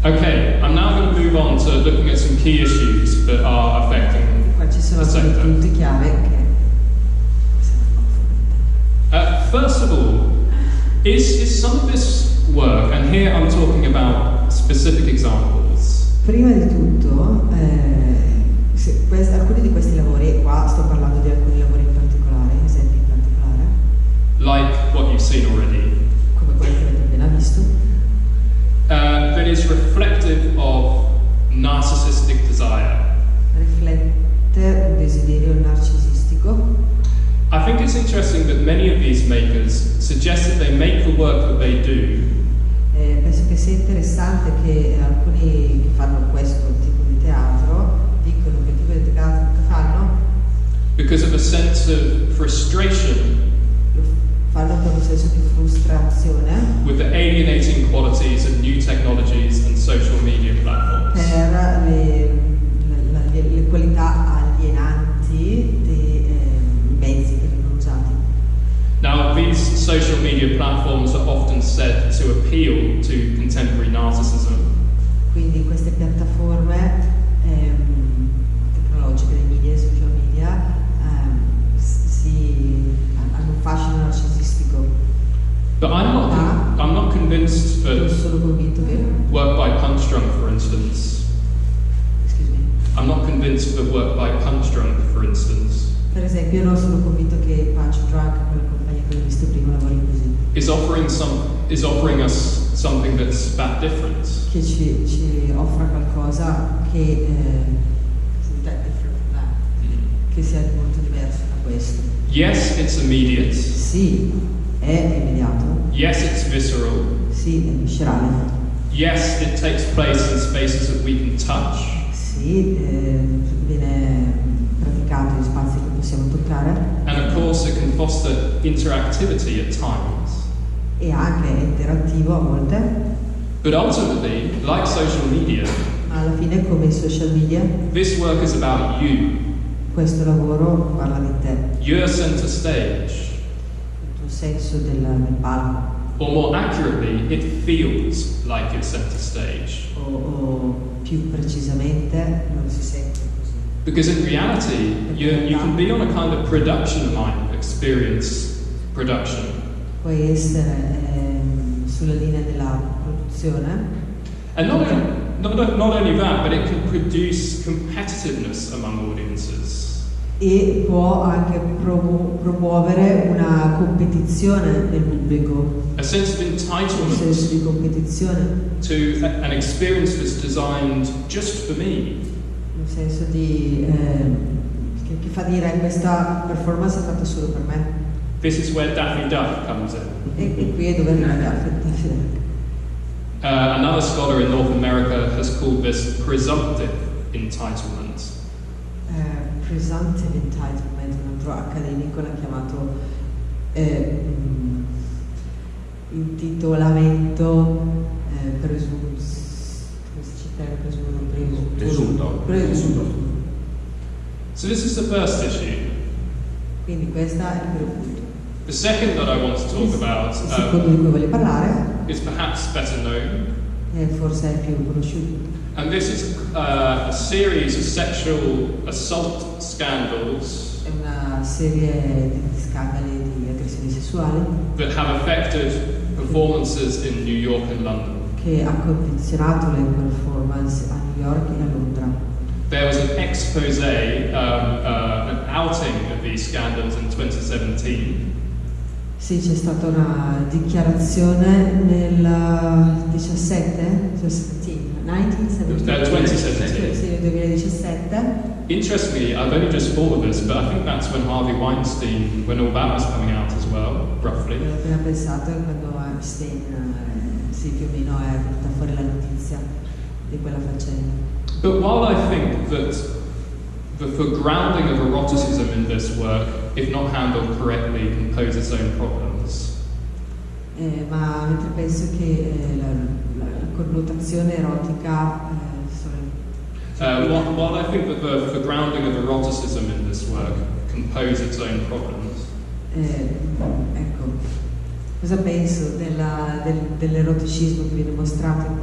Okay, I'm now going to move on to looking at some key issues that are affecting Qua ci sono the alcuni sector. punti chiave che First of all, is some of this work, and here I'm talking about specific examples, prima di tutto alcuni di questi lavori, e qua sto parlando di alcuni lavori in particolare, esempi in particolare, like what you've seen already, come quelli che avete appena visto, that is reflective of narcissistic desire. riflette un desiderio narcisistico. I think it's interesting that many of these makers suggest that they make the work that they do Penso che sia interessante che alcuni che fanno questo tipo di teatro dicono che il tipo di teatro che fanno because of a sense of frustration lo fanno per un senso di frustrazione with the alienating qualities of new technologies and social media platforms. per le qualità alienanti dei mezzi che vengono usati. Now, these social media platforms are often said to appeal to contemporary narcissism, Quindi queste piattaforme tecnologiche, dei media, social media, hanno un fascino narcisistico. but I'm not convinced Non that sono convinto che work by Punch Drunk, for instance, excuse me. I'm not convinced that work by Punch Drunk, for instance, Per esempio, non sono convinto che Punch Drunk, quella compagnia che ho visto prima, lavori così, is offering us something that's that different. che ci offra qualcosa che sia molto diverso da questo. Yes, it's immediate. Sì, è immediato, Yes, it's visceral. sì, è viscerale, Yes, it takes place in spaces that we can touch. sì, viene praticato in spazi che possiamo toccare And of course, it can foster interactivity at times. e anche è interattivo a volte, But ultimately, like social media, ma alla fine, come i social media, this work is about you. questo lavoro parla di te, You're center stage. il tuo senso del palco, Or more accurately, it feels like it's center stage. o più precisamente non si sente così. Because in reality, you can be on a kind of production line of experience production. Puoi essere sulla linea della produzione And not only that, but it can produce competitiveness among audiences. e può anche promuovere una competizione nel pubblico, A sense of un senso entitlement di competizione, to an experience that's designed just for me. un senso di che fa dire questa performance è fatta solo per me. This is where Daffy Duck comes in. E qui è dove arriva l'affettività. Another scholar in North America has called this presumptive entitlement. Presumptive entitlement, un altro accademico l'ha chiamato intitolamento presunto. So this is the first issue. Quindi questa è il primo punto. The second that I want to talk about Il secondo di cui voglio parlare is perhaps better known, forse è più conosciuto. and this is a series of sexual assault scandals È una serie di scandali di aggressioni sessuali that have affected performances in New York and London. che ha condizionato le performance a New York e a Londra. There was an expose, an outing of these scandals in 2017. Sì, c'è stata una dichiarazione nel 2017. Sì, nel 2017. Interestingly, I've only just thought of this, but I think that's when Harvey Weinstein, when all that was coming out as well, roughly. Ho appena pensato quando Weinstein, sì, più o meno è venuta fuori la notizia di quella faccenda. But while I think that the foregrounding of eroticism in this work, if not handled correctly, can pose its own problems, Ma mentre penso che la connotazione erotica while I think that the foregrounding of eroticism in this work can pose its own problems, ecco, Cosa penso dell'eroticismo che viene mostrato in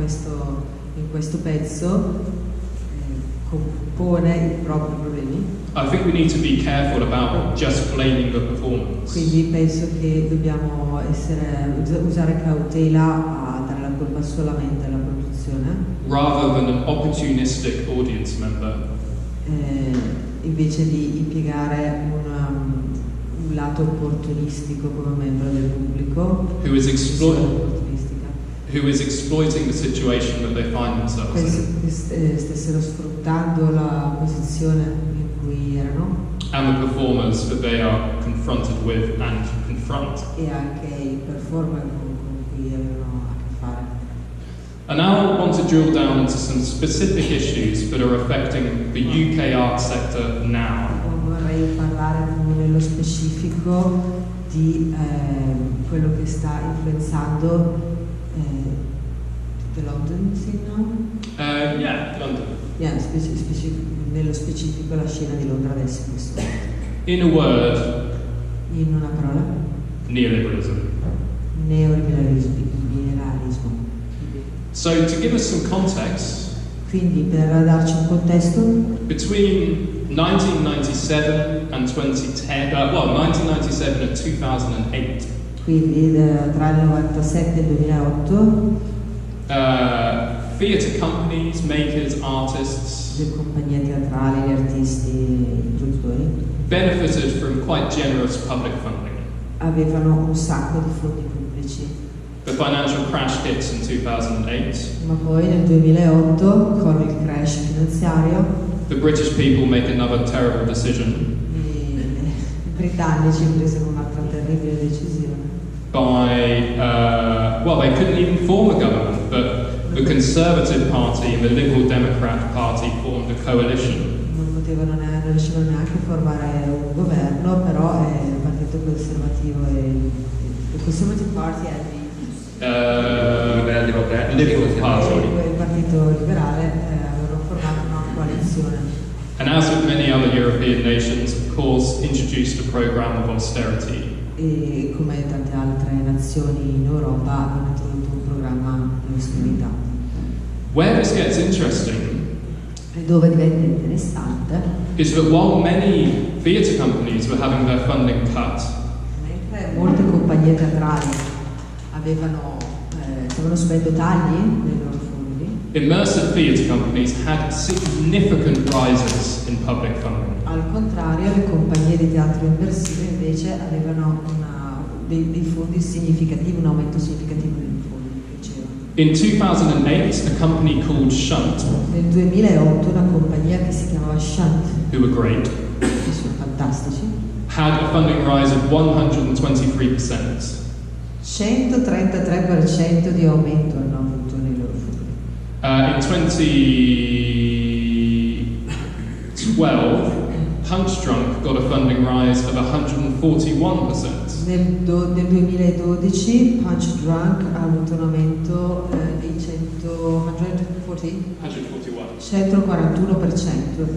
questo pezzo? Compone i propri problemi. I think we need to be careful about just blaming the performance. Quindi penso che dobbiamo usare cautela a dare la colpa solamente alla produzione. Rather than an opportunistic audience member. Invece di impiegare un lato opportunistico come membro del pubblico. Who is exploiting the situation that they find themselves penso in. che stessero sfruttando la posizione in cui erano. And the performers that they are confronted with and confront. E anche i performer con cui avevano a che fare. And now I want to drill down into some specific issues that are affecting the UK art sector now. Vorrei parlare nello specifico di quello che sta influenzando the London scene now? Yeah, London. Yeah, nello specifico la scena di Londra adesso in questo momento. In a word, In una parola? neoliberalism. Neoliberalismo. So to give us some context, Quindi per darci un contesto, between 1997 and 1997 and 2008, quindi tra il 97 e il 2008, theatre companies, makers, artists le compagnie teatrali, gli artisti, i produttori benefited from quite generous public funding. avevano un sacco di fondi pubblici. The financial crash hits in 2008. Ma poi nel 2008, con il crash finanziario, The British people make another terrible decision i britannici presero un'altra terribile decisione. by, they couldn't even form a government, but the Conservative Party and the Liberal Democrat Party formed a coalition. Non riuscivano neanche a formare un governo, però il partito conservativo e il Conservative Party e Liberal Party. il partito liberale avevano formato una coalizione. And as with many other European nations, of course, introduced a program of austerity. E come tante altre nazioni in Europa hanno introdotto un programma di austerità. Where this gets interesting E dove diventa interessante is that while many theatre companies were having their funding cut, mentre molte compagnie teatrali stavano subendo tagli nei loro fondi, immersive theatre companies had significant rises in public funding. al contrario le compagnie di teatro immersive invece avevano dei fondi significativi, un aumento significativo dei fondi che c'erano. In 2008, a company called Shunt, Nel 2008 una compagnia che si chiamava Shunt, who were great, che sono fantastici, had a funding rise of 123%. 133% di aumento hanno avuto nei loro fondi. In 2012, Punch Drunk got a funding rise of 141%. Nel 2012 Punch Drunk ha avuto un aumento di 141%.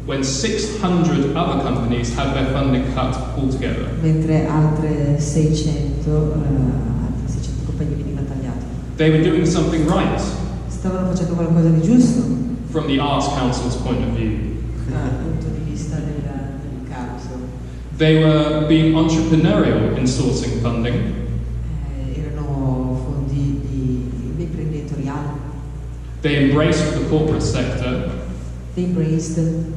When 600 other companies had their funding cut altogether. Mentre altre 600 compagnie venivano tagliate. They were doing something right. Stavano facendo qualcosa di giusto. From the Arts Council's point of view. Dal punto di vista del council. They were being entrepreneurial in sourcing funding. Erano fondi imprenditoriali. They embraced the corporate sector. They embraced the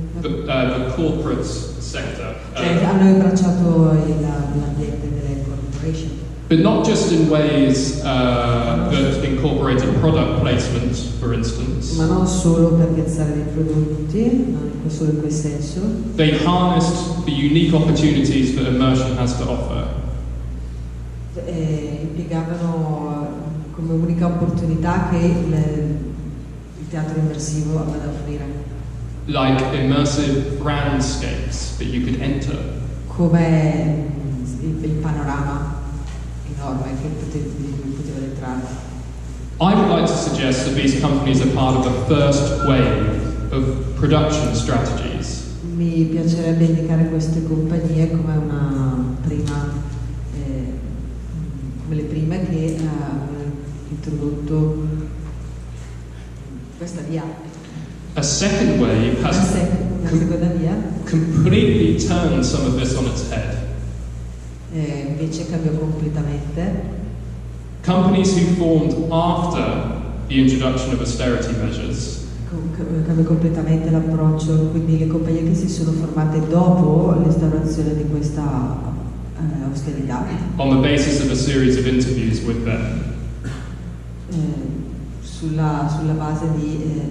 corporate sector. Hanno abbracciato l'ambiente delle corporation. But not just in ways that incorporated product placement, for instance. Ma non solo per piazzare dei prodotti, non solo in quel senso. They harnessed the unique opportunities that immersion has to offer. Impiegavano come unica opportunità che il teatro immersivo aveva da offrire. Like immersive grandscapes that you could enter. Come il panorama enorme che poteva entrare. I would like to suggest that these companies are part of the first wave of production strategies. Mi piacerebbe indicare queste compagnie come una prima come le prime che hanno introdotto questa via. A second wave has La seconda via completely turned some of this on its head. invece cambiò completamente. Companies who formed after the introduction of austerity measures Cambia completamente l'approccio, quindi le compagnie che si sono formate dopo l'instaurazione di questa austerità, on the basis of a series of interviews with them. sulla base di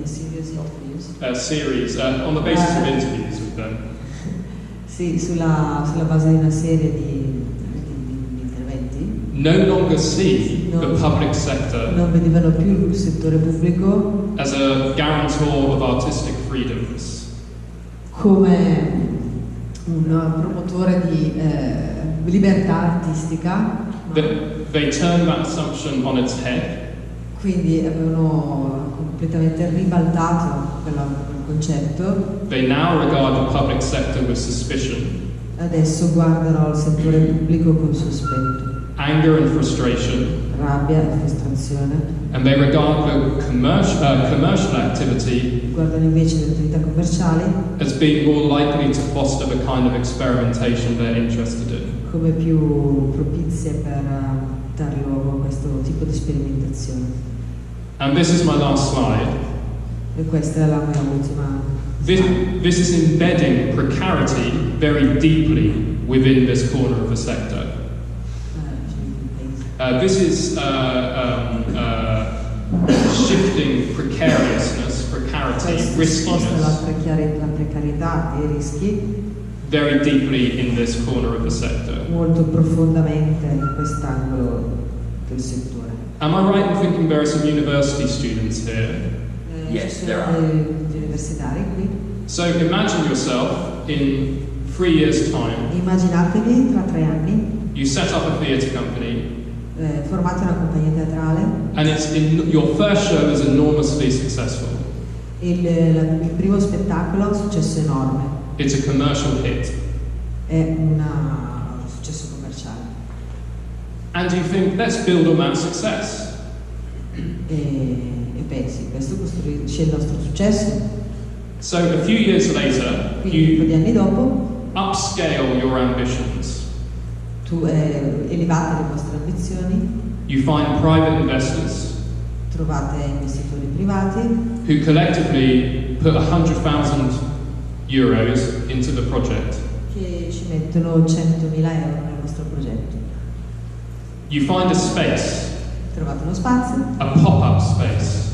On the basis of interviews with them. sì, sulla base di una serie di interventi. No longer see the public sector Non vedevano più il settore pubblico as a guarantor of artistic freedoms, come un promotore di libertà artistica, they turned that assumption on its head. quindi avevano completamente ribaltato quel concetto. They now regard the public sector with suspicion, Adesso guardano il settore pubblico con sospetto, anger and frustration, rabbia e frustrazione. and they regard the commercial activity Guardano invece le attività commerciali as being more likely to foster the kind of experimentation they're interested in. come più propizie per dar luogo a questo tipo di sperimentazione. And this is my last slide. E questa è la mia ultima. This is embedding precarity very deeply within this corner of the sector. This is shifting precariousness, precarity, Sposta riskiness la precarietà e i rischi very deeply in this corner of the sector. molto profondamente in quest'angolo del settore. Am I right in thinking there are some university students here? Yes, Ci there sono are. degli universitari qui. So imagine yourself in 3 years' time, Immaginatevi tra 3 anni you set up a theatre company, formate una compagnia teatrale. and your first show is enormously successful. Il primo spettacolo è un successo enorme, It's a commercial hit. è un successo commerciale. And you think, let's build on that success. E pensi, questo costruisce il nostro successo. So a few years later, Quindi un po' di you anni dopo upscale your ambitions. tu elevate le vostre ambizioni, You find private investors trovate investitori privati who collectively put €100,000 into the project. che ci mettono 100.000 euro nel vostro progetto. You find a space, Trovate uno spazio, a pop-up space.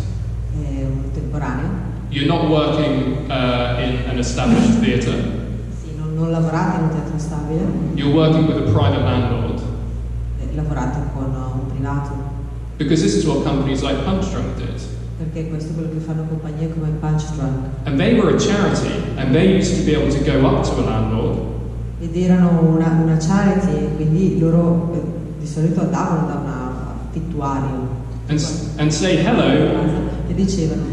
un temporaneo. You're not working in an established theatre. Sì, non lavorate in un teatro stabile, You're working with a private landlord. lavorate con un privato, Because this is what companies like Punch Drunk did. perché questo è quello che fanno compagnie come Punch Drunk. And they were a charity, and they used to be able to go up to a landlord Ed erano una charity e quindi loro di solito andavano da un affittuario and say, hello, e dicevano: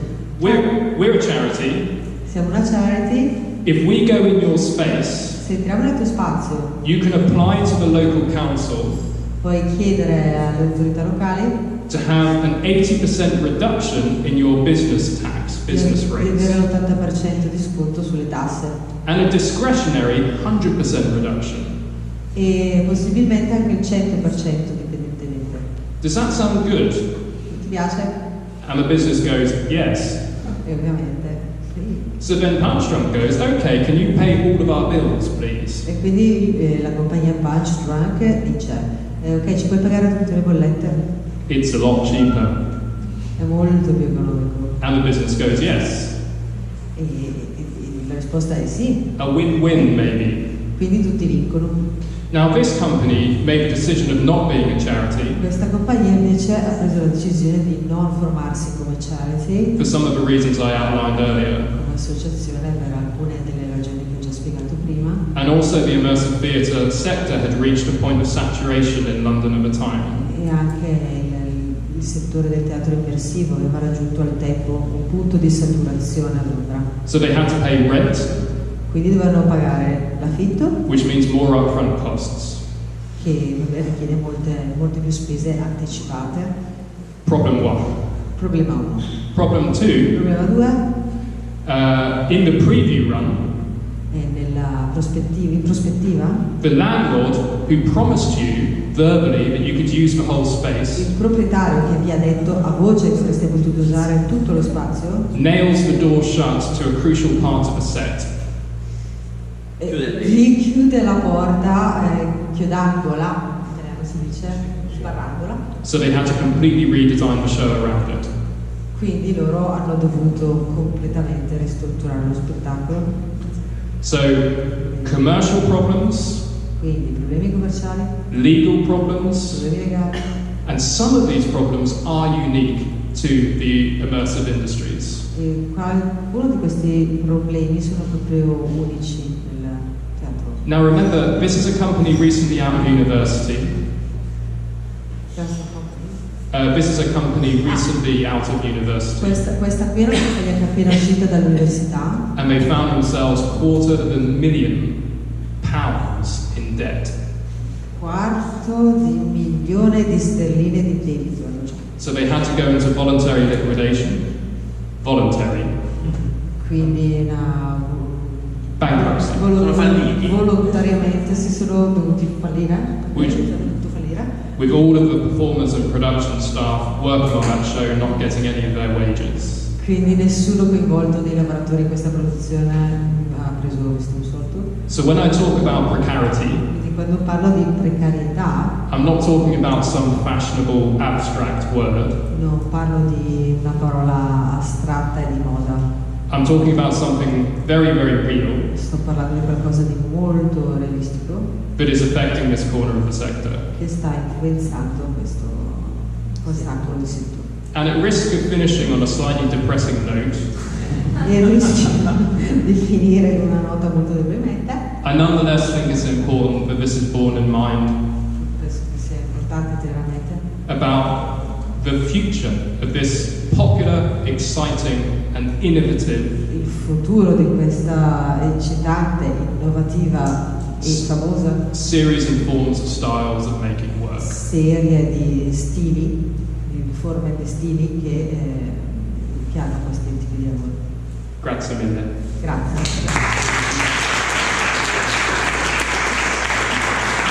we're a charity. siamo una charity, If we go in your space, se entriamo nel tuo spazio you can apply to the local council puoi chiedere alle autorità locali to have an 80% reduction in your business tax, business di avere rates, l'80% di sconto sulle tasse and a discretionary 100% reduction. e possibilmente anche il 100% dipendentemente. Does that sound good? Ti piace? And the business goes, yes. E ovviamente sì. So then Punch Drunk goes, okay, can you pay all of our bills, please? E quindi la compagnia Punch Drunk dice: ok, ci puoi pagare tutte le bollette? It's a lot cheaper. È molto più economico. And the business goes, yes. E la risposta è sì. A win-win, maybe. Quindi tutti vincono. Now, this company made the decision of not being a charity Questa compagnia invece ha preso la decisione di non formarsi come charity, for some of the reasons I outlined earlier. come associazione, per alcune delle ragioni che ho già spiegato prima. And also the immersive theatre sector had reached a point of saturation in London at the time. E anche il settore del teatro immersivo aveva raggiunto al tempo un punto di saturazione a Londra. So they had to pay rent, Quindi dovevano pagare l'affitto, which means more upfront costs. che richiede molte più spese anticipate. Problem 1. Problema 1. Problem 2. Problema 2. In the preview run, in prospettiva, the landlord who promised you verbally that you could use the whole space il proprietario che vi ha detto a voce che sareste potuti usare tutto lo spazio nails the door shut to a crucial part of the set. Richiude la porta chiodandola, in italiano si dice, sbarrandola. So they had to completely redesign the show around it. Quindi loro hanno dovuto completamente ristrutturare lo spettacolo. So, commercial problems, quindi problemi commerciali, legal problems, problemi legali, and some of these problems are unique to the immersive industries. e alcuni di questi problemi sono proprio unici nel teatro. Now remember, this is a company recently out of university. This is a company recently out of university. Questa qui è una compagnia che è appena uscita dall'università. And they found themselves £250,000 in debt. $250,000 di sterline di debito. So they had to go into voluntary liquidation. Voluntary. Quindi bankruptcy. Volontariamente si sono dovuti fallire. With all of the performers and production staff working on that show not getting any of their wages. Quindi nessuno coinvolto dei lavoratori in questa produzione ha preso questo soldo. So when I talk about precarity, quindi quando parlo di precarietà, I'm not talking about some fashionable abstract word. non parlo di una parola astratta e di moda. I'm talking about something very, very real. Sto parlando di qualcosa di molto realistico. That is affecting this corner of the sector. Che sta influenzando questo angolo di settore. And at risk of finishing on a slightly depressing note, E rischio di finire con una nota molto deprimente. I nonetheless think it's important that this is borne in mind. Penso che sia importante tenere a mente About the future of this popular, exciting, and innovative il futuro di questa eccitante, innovativa e famosa series and forms of styles of making work. serie di stili, di forme e di stili che hanno questi tipi di lavoro. Grazie mille. Grazie.